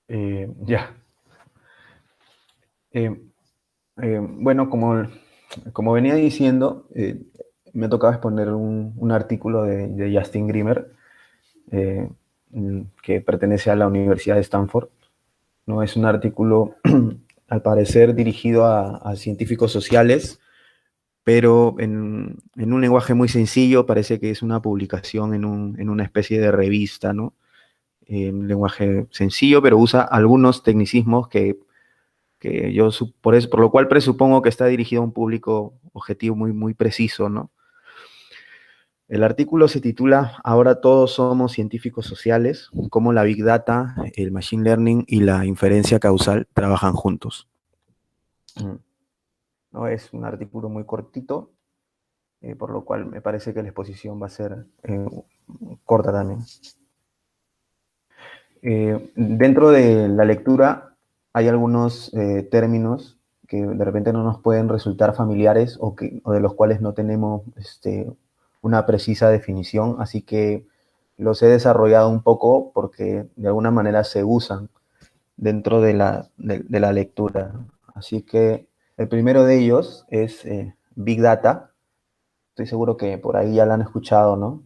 Ya. Eh, bueno, como venía diciendo, me tocaba exponer un artículo de Justin Grimmer, eh, que pertenece a la Universidad de Stanford. ¿No? Es un artículo, al parecer, dirigido a científicos sociales, pero en un lenguaje muy sencillo. Parece que es una publicación en una especie de revista, ¿no? Un lenguaje sencillo, pero usa algunos tecnicismos que yo por lo cual presupongo que está dirigido a un público objetivo muy preciso, ¿no? El artículo se titula Ahora todos somos científicos sociales, cómo la Big Data, el Machine Learning y la inferencia causal trabajan juntos. ¿No? Es un artículo muy cortito, por lo cual me parece que la exposición va a ser corta también. Dentro de la lectura hay algunos términos que de repente no nos pueden resultar familiares o de los cuales no tenemos una precisa definición, así que los he desarrollado un poco porque de alguna manera se usan dentro de la lectura. Así que el primero de ellos es Big Data. Estoy seguro que por ahí ya la han escuchado, ¿no?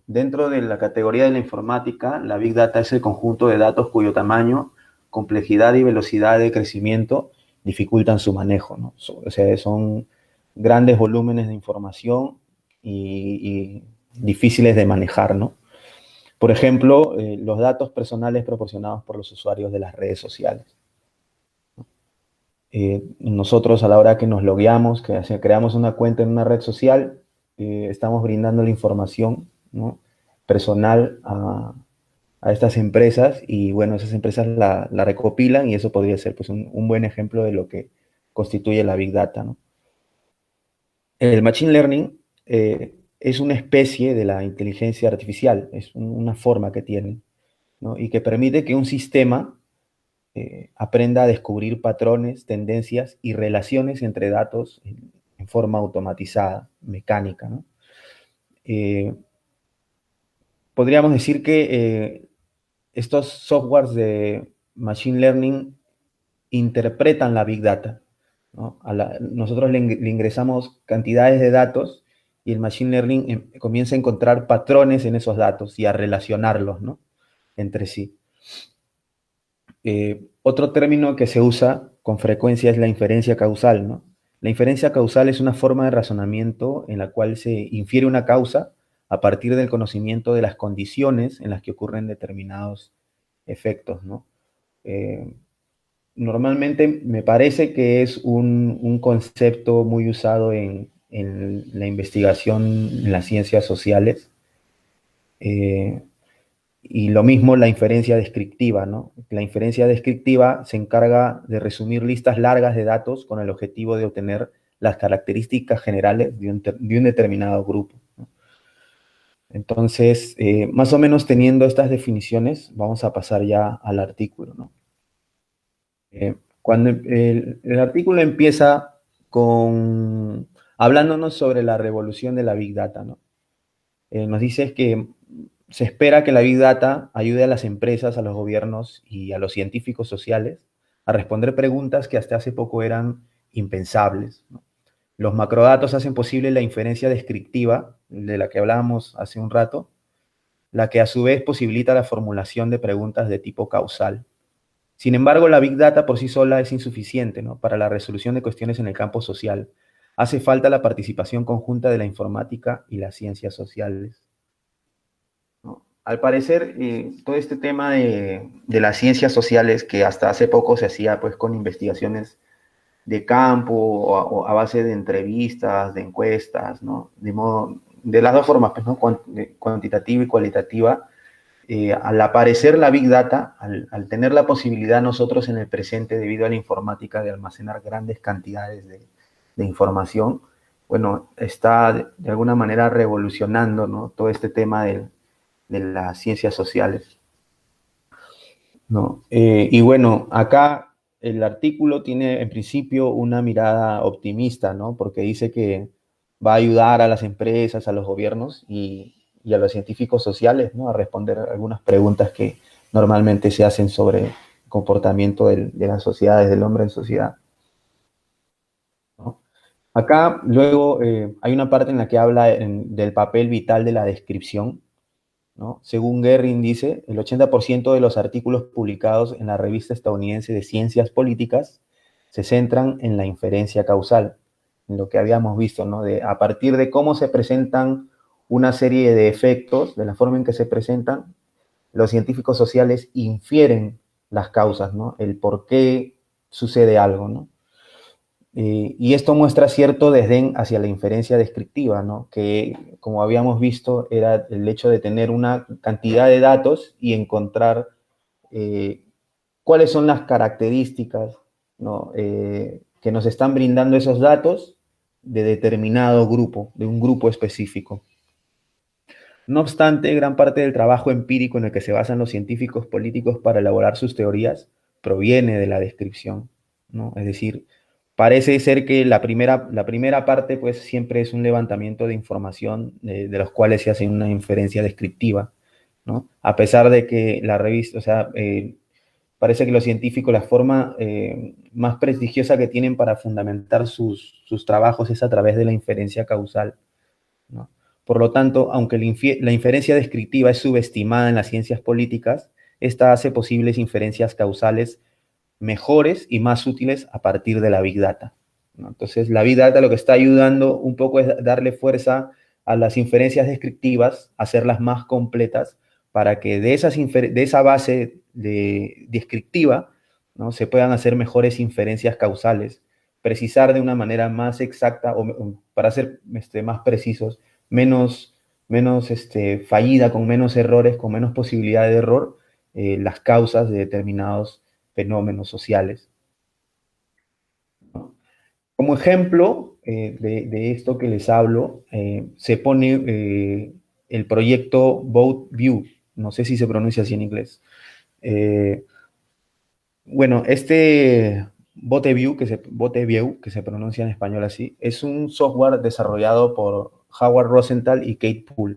Dentro de la categoría de la informática, la Big Data es el conjunto de datos cuyo tamaño, complejidad y velocidad de crecimiento dificultan su manejo, ¿no? O sea, son grandes volúmenes de información y difíciles de manejar, ¿no? Por ejemplo, los datos personales proporcionados por los usuarios de las redes sociales. Nosotros, a la hora que nos logueamos, creamos una cuenta en una red social, estamos brindando la información, ¿no? Personal a estas empresas, y bueno, esas empresas la recopilan, y eso podría ser pues un buen ejemplo de lo que constituye la Big Data, ¿no? El Machine Learning es una especie de la inteligencia artificial, es una forma que tiene, ¿no? Y que permite que un sistema aprenda a descubrir patrones, tendencias y relaciones entre datos en forma automatizada, mecánica, ¿no? Eh, Podríamos decir que estos softwares de Machine Learning interpretan la Big Data, ¿no? Nosotros le ingresamos cantidades de datos, y el Machine Learning comienza a encontrar patrones en esos datos y a relacionarlos, ¿no? Entre sí. Otro término que se usa con frecuencia es la inferencia causal, ¿no? La inferencia causal es una forma de razonamiento en la cual se infiere una causa a partir del conocimiento de las condiciones en las que ocurren determinados efectos, ¿no? Eh, Normalmente me parece que es un concepto muy usado en la investigación en las ciencias sociales. Eh, y lo mismo la inferencia descriptiva, ¿no? La inferencia descriptiva se encarga de resumir listas largas de datos con el objetivo de obtener las características generales de un determinado grupo, ¿no? Entonces, más o menos teniendo estas definiciones, vamos a pasar ya al artículo, ¿no? Cuando el artículo empieza con hablándonos sobre la revolución de la Big Data, ¿no? Nos dice que se espera que la Big Data ayude a las empresas, a los gobiernos y a los científicos sociales a responder preguntas que hasta hace poco eran impensables, ¿no? Los macrodatos hacen posible la inferencia descriptiva, de la que hablábamos hace un rato, la que a su vez posibilita la formulación de preguntas de tipo causal. Sin embargo, la Big Data por sí sola es insuficiente, ¿no? Para la resolución de cuestiones en el campo social. Hace falta la participación conjunta de la informática y las ciencias sociales, ¿no? Al parecer, todo este tema de las ciencias sociales, que hasta hace poco se hacía pues con investigaciones de campo o a base de entrevistas, de encuestas, ¿no? De las dos formas, pues, ¿no? Cuantitativa y cualitativa. Al aparecer la Big Data, al tener la posibilidad nosotros en el presente, debido a la informática, de almacenar grandes cantidades de información, bueno, está de alguna manera revolucionando, ¿no? Todo este tema de las ciencias sociales, ¿no? Y bueno, acá el artículo tiene en principio una mirada optimista, ¿no? Porque dice que va a ayudar a las empresas, a los gobiernos y a los científicos sociales, ¿no? A responder algunas preguntas que normalmente se hacen comportamiento de la sociedad, del hombre en sociedad, ¿no? Acá luego hay una parte en la que habla del papel vital de la descripción, ¿no? Según Guerin dice, el 80% de los artículos publicados en la revista estadounidense de Ciencias Políticas se centran en la inferencia causal, en lo que habíamos visto, ¿no? A partir de cómo se presentan una serie de efectos, de la forma en que se presentan, los científicos sociales infieren las causas, ¿no? El por qué sucede algo, ¿no? Y esto muestra cierto desdén hacia la inferencia descriptiva, ¿no? Que, como habíamos visto, era el hecho de tener una cantidad de datos y encontrar eh, cuáles son las características, ¿no? Que nos están brindando esos datos de determinado grupo, de un grupo específico. No obstante, gran parte del trabajo empírico en el que se basan los científicos políticos para elaborar sus teorías proviene de la descripción, ¿no? Es decir, parece ser que la primera parte pues siempre es un levantamiento de información de los cuales se hace una inferencia descriptiva, ¿no? A pesar de que la revista, o sea, parece que los científicos, la forma más prestigiosa que tienen para fundamentar sus trabajos es a través de la inferencia causal, ¿no? Por lo tanto, aunque la inferencia descriptiva es subestimada en las ciencias políticas, esta hace posibles inferencias causales mejores y más útiles a partir de la Big Data, ¿no? Entonces, la Big Data lo que está ayudando un poco es darle fuerza a las inferencias descriptivas, hacerlas más completas, para que de esa base descriptiva, ¿no? Se puedan hacer mejores inferencias causales, precisar de una manera más exacta, o para ser más precisos, menos fallida, con menos errores, con menos posibilidad de error, las causas de determinados fenómenos sociales, ¿no? Como ejemplo de esto que les hablo, se pone el proyecto VoteView, no sé si se pronuncia así en inglés. Eh, bueno, este VoteView, que se pronuncia en español así, es un software desarrollado por Howard Rosenthal y Kate Poole.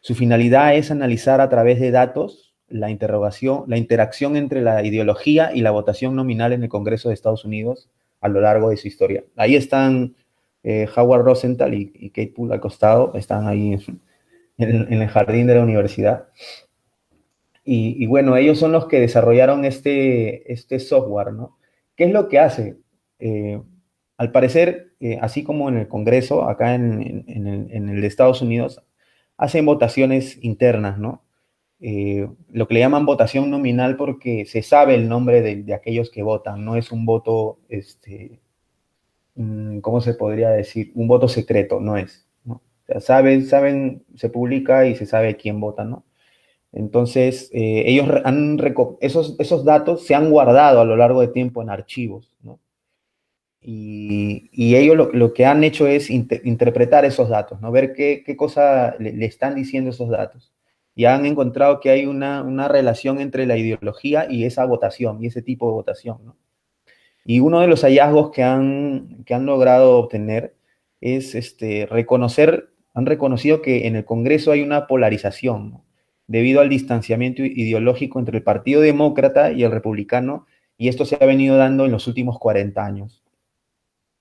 Su finalidad es analizar a través de datos la interacción entre la ideología y la votación nominal en el Congreso de Estados Unidos a lo largo de su historia. Ahí están Howard Rosenthal y Kate Poole al costado, están ahí en el jardín de la universidad. Y bueno, ellos son los que desarrollaron este software, ¿no? ¿Qué es lo que hace? Eh, Al parecer, así como en el Congreso, acá en el de Estados Unidos, hacen votaciones internas, ¿no? Lo que le llaman votación nominal porque se sabe el nombre de aquellos que votan, no es un voto, ¿cómo se podría decir? Un voto secreto, no es, ¿no? O sea, se publica y se sabe quién vota, ¿no? Entonces, ellos esos datos se han guardado a lo largo de tiempo en archivos, ¿no? Y ellos lo que han hecho es interpretar esos datos, ¿no? Ver qué cosa le están diciendo esos datos. Y han encontrado que hay una relación entre la ideología y esa votación, y ese tipo de votación, ¿no? Y uno de los hallazgos que han logrado obtener es han reconocido que en el Congreso hay una polarización, ¿no? Debido al distanciamiento ideológico entre el Partido Demócrata y el Republicano, y esto se ha venido dando en los últimos 40 años,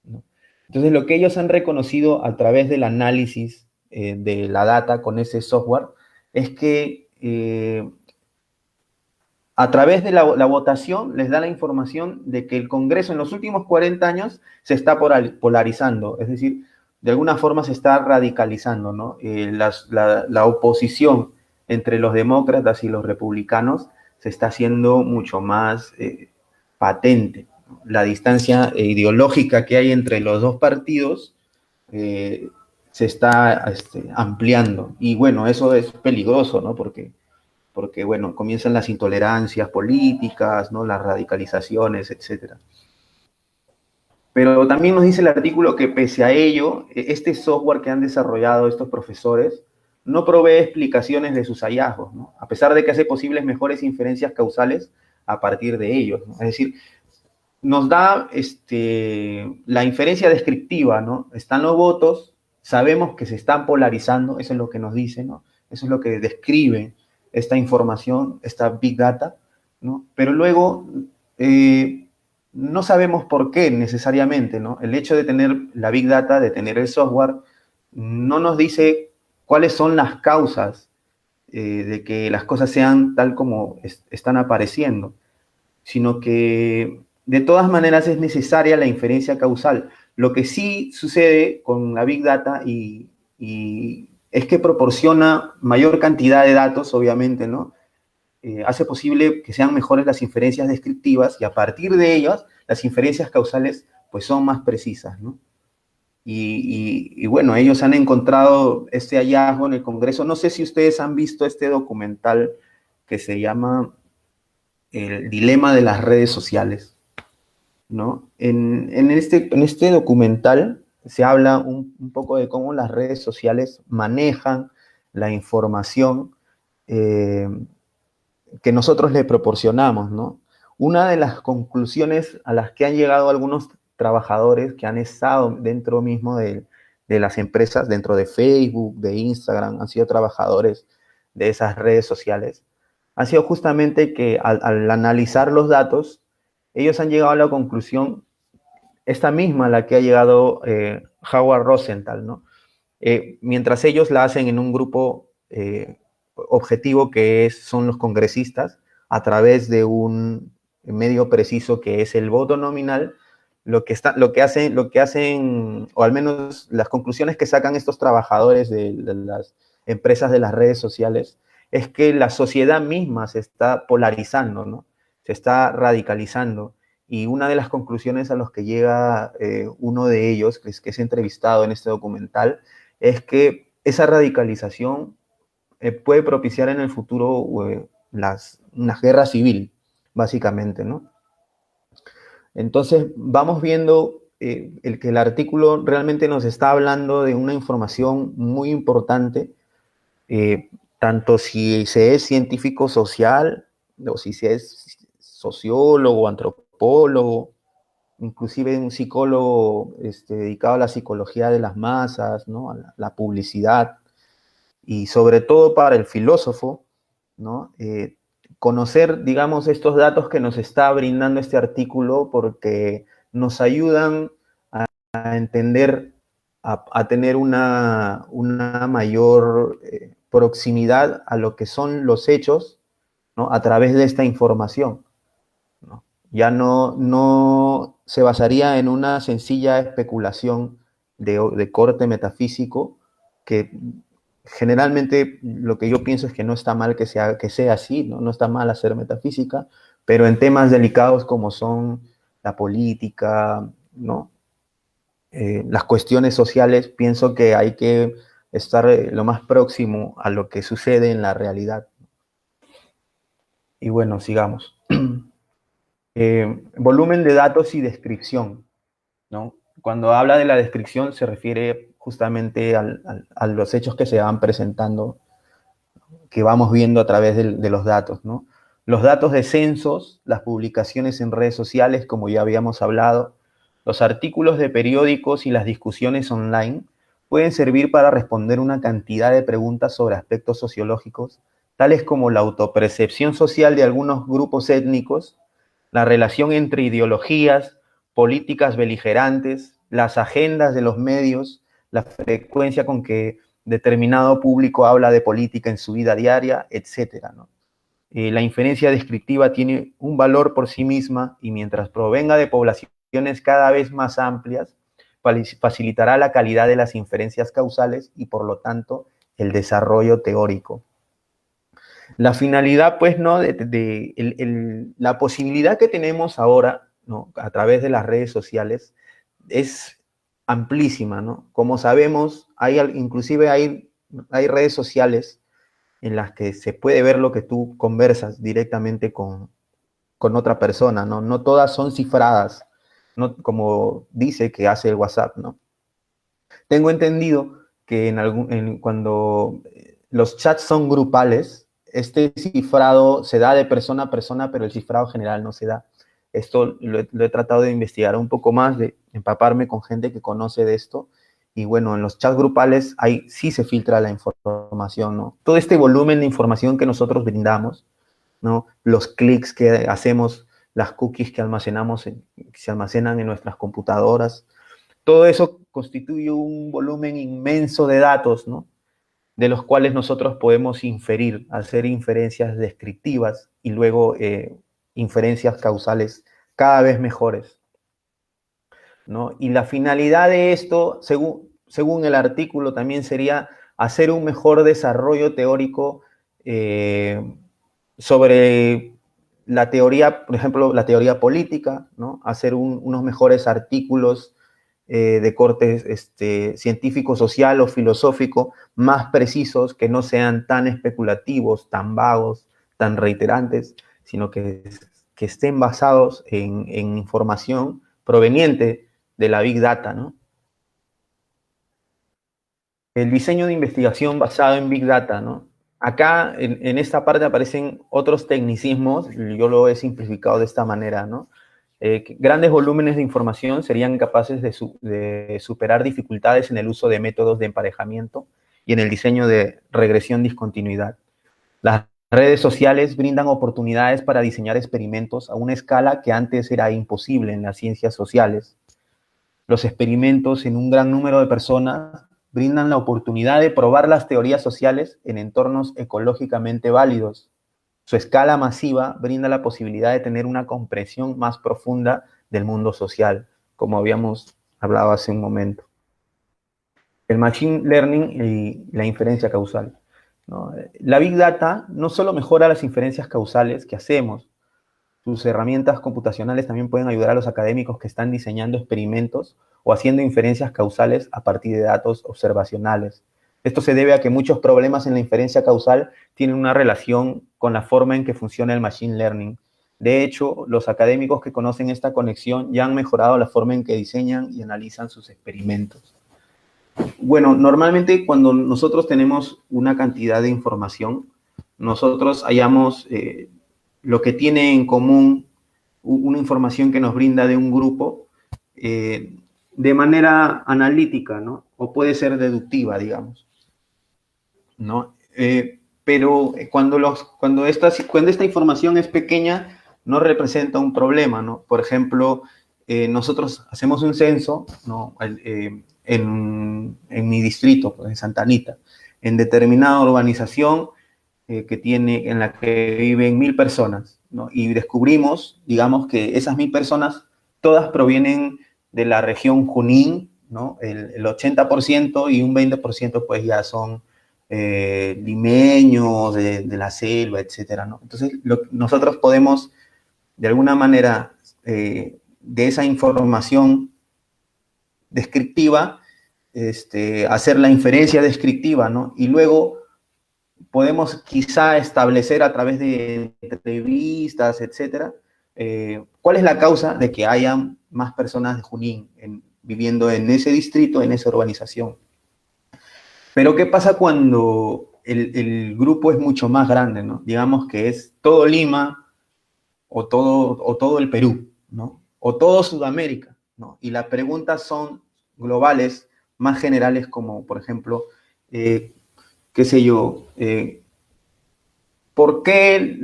¿no? Entonces, lo que ellos han reconocido a través del análisis de la data con ese software es que a través de la votación les da la información de que el Congreso en los últimos 40 años se está polarizando, es decir, de alguna forma se está radicalizando, ¿no? La oposición entre los demócratas y los republicanos se está haciendo mucho más patente. La distancia ideológica que hay entre los dos partidos eh, se está ampliando. Y bueno, eso es peligroso, ¿no? Porque bueno, comienzan las intolerancias políticas, ¿no? Las radicalizaciones, etcétera. Pero también nos dice el artículo que pese a ello, este software que han desarrollado estos profesores no provee explicaciones de sus hallazgos, ¿no? A pesar de que hace posibles mejores inferencias causales a partir de ellos, ¿no? Es decir, nos da la inferencia descriptiva, ¿no? Están los votos, sabemos que se están polarizando, eso es lo que nos dice, ¿no? Eso es lo que describe esta información, esta Big Data, ¿no? Pero luego no sabemos por qué necesariamente, ¿no? El hecho de tener la Big Data, de tener el software, no nos dice cuáles son las causas de que las cosas sean tal como están apareciendo, sino que de todas maneras es necesaria la inferencia causal. Lo que sí sucede con la Big Data y es que proporciona mayor cantidad de datos, obviamente, ¿no? Hace posible que sean mejores las inferencias descriptivas y a partir de ellas las inferencias causales pues son más precisas, ¿no? Y bueno, ellos han encontrado este hallazgo en el Congreso. No sé si ustedes han visto este documental que se llama El dilema de las redes sociales, ¿no? En este documental se habla un poco de cómo las redes sociales manejan la información eh, que nosotros le proporcionamos, ¿no? Una de las conclusiones a las que han llegado algunos trabajadores que han estado dentro mismo de las empresas, dentro de Facebook, de Instagram, han sido trabajadores de esas redes sociales, ha sido justamente que al analizar los datos, ellos han llegado a la conclusión, esta misma a la que ha llegado Howard Rosenthal, ¿no? Mientras ellos la hacen en un grupo objetivo son los congresistas, a través de un medio preciso que es el voto nominal, lo que hacen, o al menos las conclusiones que sacan estos trabajadores de las empresas de las redes sociales, es que la sociedad misma se está polarizando, ¿no? Se está radicalizando. Y una de las conclusiones a las que llega uno de ellos, que es entrevistado en este documental, es que esa radicalización puede propiciar en el futuro una guerra civil, básicamente, ¿no? Entonces, vamos viendo que el artículo realmente nos está hablando de una información muy importante, tanto si se es científico social, o si se es sociólogo, antropólogo, inclusive un psicólogo dedicado a la psicología de las masas, ¿no? A la publicidad, y sobre todo para el filósofo, ¿no? Conocer, digamos, estos datos que nos está brindando este artículo porque nos ayudan a entender, a tener una mayor proximidad a lo que son los hechos, ¿no? A través de esta información, ¿no? Ya no se basaría en una sencilla especulación de corte metafísico, que generalmente lo que yo pienso es que no está mal que sea así, ¿no? No está mal hacer metafísica, pero en temas delicados como son la política, ¿no? Las cuestiones sociales, pienso que hay que estar lo más próximo a lo que sucede en la realidad. Y bueno, sigamos. Volumen de datos y descripción, ¿no? Cuando habla de la descripción se refiere justamente a los hechos que se van presentando, que vamos viendo a través de los datos, ¿no? Los datos de censos, las publicaciones en redes sociales, como ya habíamos hablado, los artículos de periódicos y las discusiones online pueden servir para responder una cantidad de preguntas sobre aspectos sociológicos, tales como la autopercepción social de algunos grupos étnicos, la relación entre ideologías, políticas beligerantes, las agendas de los medios, la frecuencia con que determinado público habla de política en su vida diaria, etcétera, ¿no? La inferencia descriptiva tiene un valor por sí misma y mientras provenga de poblaciones cada vez más amplias, facilitará la calidad de las inferencias causales y por lo tanto el desarrollo teórico. La finalidad, pues, ¿no? La posibilidad que tenemos ahora, ¿no? A través de las redes sociales es amplísima, ¿no? Como sabemos, inclusive hay redes sociales en las que se puede ver lo que tú conversas directamente con otra persona, ¿no? No todas son cifradas, ¿no? Como dice que hace el WhatsApp, ¿no? Tengo entendido que cuando los chats son grupales, este cifrado se da de persona a persona, pero el cifrado general no se da. Esto lo he tratado de investigar un poco más, de empaparme con gente que conoce de esto. Y bueno, en los chats grupales ahí sí se filtra la información, ¿no? Todo este volumen de información que nosotros brindamos, ¿no? Los clics que hacemos, las cookies que almacenamos, que se almacenan en nuestras computadoras. Todo eso constituye un volumen inmenso de datos, ¿no? De los cuales nosotros podemos inferir, hacer inferencias descriptivas y luego inferencias causales cada vez mejores, ¿no? Y la finalidad de esto, según el artículo, también sería hacer un mejor desarrollo teórico sobre la teoría, por ejemplo, la teoría política, ¿no? Hacer unos mejores artículos de corte científico, social o filosófico, más precisos, que no sean tan especulativos, tan vagos, tan reiterantes, sino que estén basados en información proveniente de la Big Data, ¿no? El diseño de investigación basado en Big Data, ¿no? Acá, en esta parte aparecen otros tecnicismos, yo lo he simplificado de esta manera, ¿no? Grandes volúmenes de información serían capaces de superar dificultades en el uso de métodos de emparejamiento y en el diseño de regresión discontinuidad. Las redes sociales brindan oportunidades para diseñar experimentos a una escala que antes era imposible en las ciencias sociales. Los experimentos en un gran número de personas brindan la oportunidad de probar las teorías sociales en entornos ecológicamente válidos. Su escala masiva brinda la posibilidad de tener una comprensión más profunda del mundo social, como habíamos hablado hace un momento. El machine learning y la inferencia causal, ¿no? La Big Data no solo mejora las inferencias causales que hacemos, sus herramientas computacionales también pueden ayudar a los académicos que están diseñando experimentos o haciendo inferencias causales a partir de datos observacionales. Esto se debe a que muchos problemas en la inferencia causal tienen una relación con la forma en que funciona el machine learning. De hecho, los académicos que conocen esta conexión ya han mejorado la forma en que diseñan y analizan sus experimentos. Bueno, normalmente cuando nosotros tenemos una cantidad de información, nosotros hallamos lo que tiene en común una información que nos brinda de un grupo de manera analítica, ¿no? O puede ser deductiva, digamos, ¿no? Pero cuando esta información es pequeña, no representa un problema, ¿no? Por ejemplo, nosotros hacemos un censo, ¿no? En mi distrito, en Santa Anita, en determinada urbanización en la que viven 1000 personas, ¿no? Y descubrimos, digamos, que esas 1000 personas todas provienen de la región Junín, ¿no? El 80% y un 20% pues ya son limeños de la selva, etcétera, ¿no? Entonces, nosotros podemos, de alguna manera, de esa información descriptiva, hacer la inferencia descriptiva, ¿no? Y luego podemos quizá establecer a través de entrevistas, etcétera, cuál es la causa de que hayan más personas de Junín viviendo en ese distrito, en esa urbanización. Pero ¿qué pasa cuando el grupo es mucho más grande, ¿no? Digamos que es todo Lima o todo el Perú, ¿no? O todo Sudamérica, ¿no? Y las preguntas son globales, más generales, como por ejemplo, qué sé yo, ¿por qué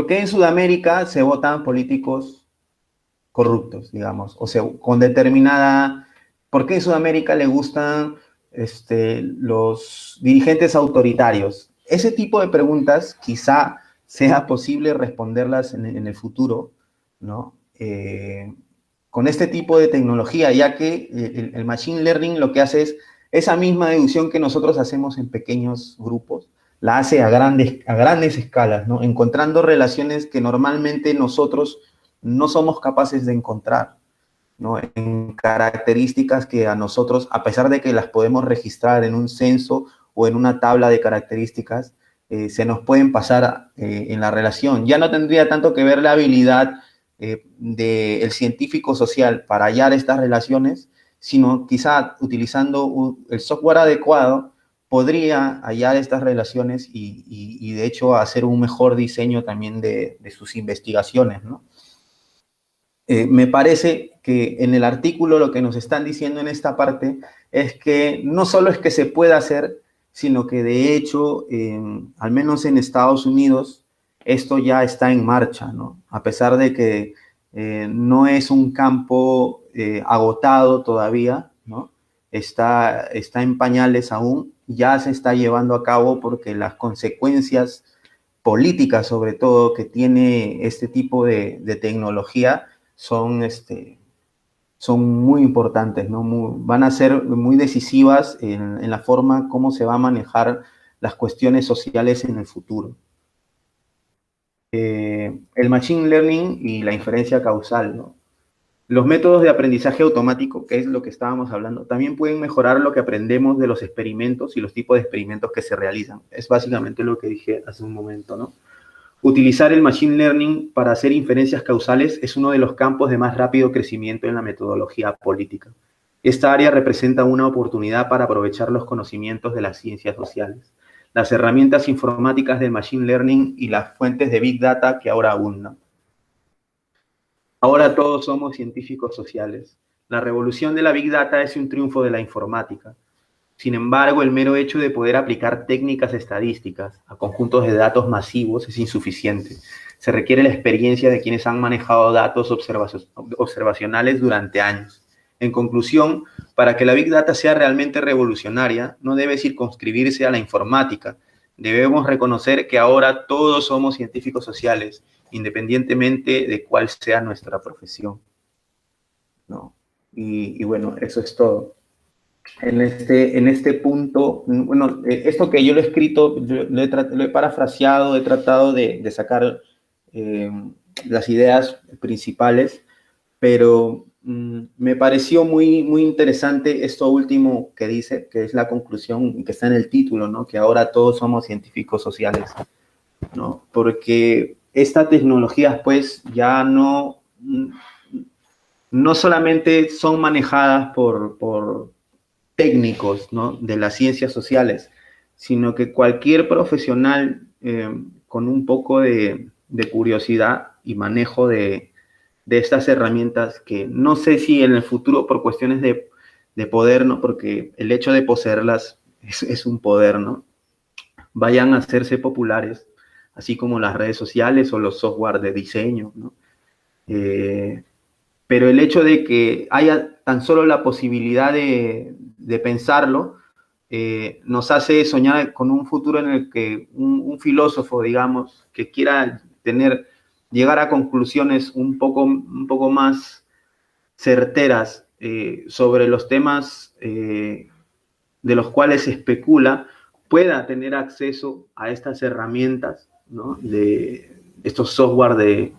en Sudamérica se votan políticos corruptos, digamos? O sea, ¿por qué en Sudamérica le gustan los dirigentes autoritarios? Ese tipo de preguntas quizá sea posible responderlas en el futuro, ¿no? Con este tipo de tecnología, ya que el machine learning lo que hace es esa misma deducción que nosotros hacemos en pequeños grupos, la hace a grandes escalas, ¿no? Encontrando relaciones que normalmente nosotros no somos capaces de encontrar, ¿no? En características que a nosotros, a pesar de que las podemos registrar en un censo o en una tabla de características, se nos pueden pasar en la relación. Ya no tendría tanto que ver la habilidad del científico social para hallar estas relaciones, sino quizá utilizando el software adecuado podría hallar estas relaciones y de hecho hacer un mejor diseño también de sus investigaciones, ¿no? Me parece que en el artículo lo que nos están diciendo en esta parte es que no solo es que se pueda hacer, sino que de hecho, al menos en Estados Unidos, esto ya está en marcha, ¿no? A pesar de que no es un campo agotado todavía, ¿no? Está en pañales aún, ya se está llevando a cabo porque las consecuencias políticas, sobre todo, que tiene este tipo de tecnología son muy importantes, ¿no? Van a ser muy decisivas en la forma como se va a manejar las cuestiones sociales en el futuro. El machine learning y la inferencia causal, ¿no? Los métodos de aprendizaje automático, que es lo que estábamos hablando, también pueden mejorar lo que aprendemos de los experimentos y los tipos de experimentos que se realizan. Es básicamente lo que dije hace un momento, ¿no? Utilizar el machine learning para hacer inferencias causales es uno de los campos de más rápido crecimiento en la metodología política. Esta área representa una oportunidad para aprovechar los conocimientos de las ciencias sociales, las herramientas informáticas del machine learning y las fuentes de big data que ahora abundan. Ahora todos somos científicos sociales. La revolución de la big data es un triunfo de la informática. Sin embargo, el mero hecho de poder aplicar técnicas estadísticas a conjuntos de datos masivos es insuficiente. Se requiere la experiencia de quienes han manejado datos observacionales durante años. En conclusión, para que la Big Data sea realmente revolucionaria, no debe circunscribirse a la informática. Debemos reconocer que ahora todos somos científicos sociales, independientemente de cuál sea nuestra profesión, ¿no? Y bueno, eso es todo. En este punto, bueno, esto que yo lo he escrito, lo he parafraseado, he tratado de sacar las ideas principales, pero me pareció muy interesante esto último que dice, que es la conclusión que está en el título, ¿no? Que ahora todos somos científicos sociales, ¿no? Porque estas tecnologías, pues, ya no solamente son manejadas por técnicos, ¿no? De las ciencias sociales, sino que cualquier profesional con un poco de curiosidad y manejo de estas herramientas, que no sé si en el futuro por cuestiones de poder, ¿no? Porque el hecho de poseerlas es un poder, ¿no? Vayan a hacerse populares, así como las redes sociales o los software de diseño, ¿no? Pero el hecho de que haya tan solo la posibilidad de pensarlo, nos hace soñar con un futuro en el que un filósofo, digamos, que quiera llegar a conclusiones un poco más certeras sobre los temas de los cuales se especula, pueda tener acceso a estas herramientas, ¿no? De estos software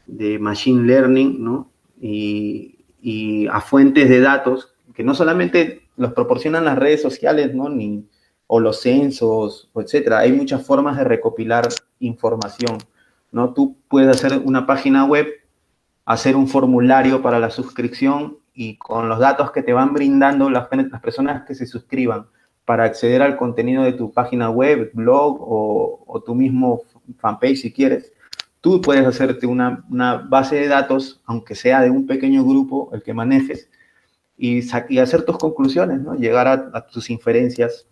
de machine learning, ¿no? Y a fuentes de datos que no solamente los proporcionan las redes sociales, ¿no? O los censos, etcétera. Hay muchas formas de recopilar información, ¿no? Tú puedes hacer una página web, hacer un formulario para la suscripción y con los datos que te van brindando las personas que se suscriban para acceder al contenido de tu página web, blog o tu mismo fanpage si quieres, tú puedes hacerte una base de datos, aunque sea de un pequeño grupo, el que manejes, y hacer tus conclusiones, ¿no? Llegar a tus inferencias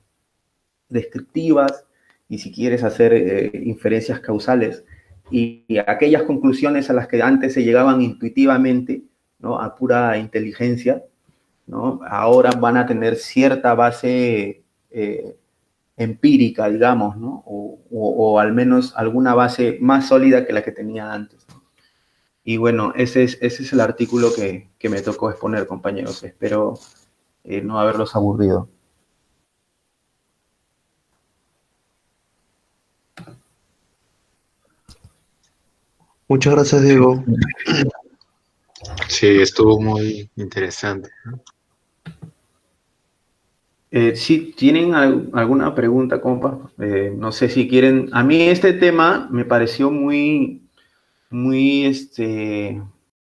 descriptivas y si quieres hacer inferencias causales y aquellas conclusiones a las que antes se llegaban intuitivamente, ¿no? A pura inteligencia, ¿no? Ahora van a tener cierta base empírica, digamos, ¿no? O al menos alguna base más sólida que la que tenía antes, ¿no? Y bueno, ese es el artículo que me tocó exponer, compañeros. Espero no haberlos aburrido. Muchas gracias, Diego. Sí, estuvo muy interesante, ¿no? Si tienen alguna pregunta, compa, no sé si quieren. A mí este tema me pareció muy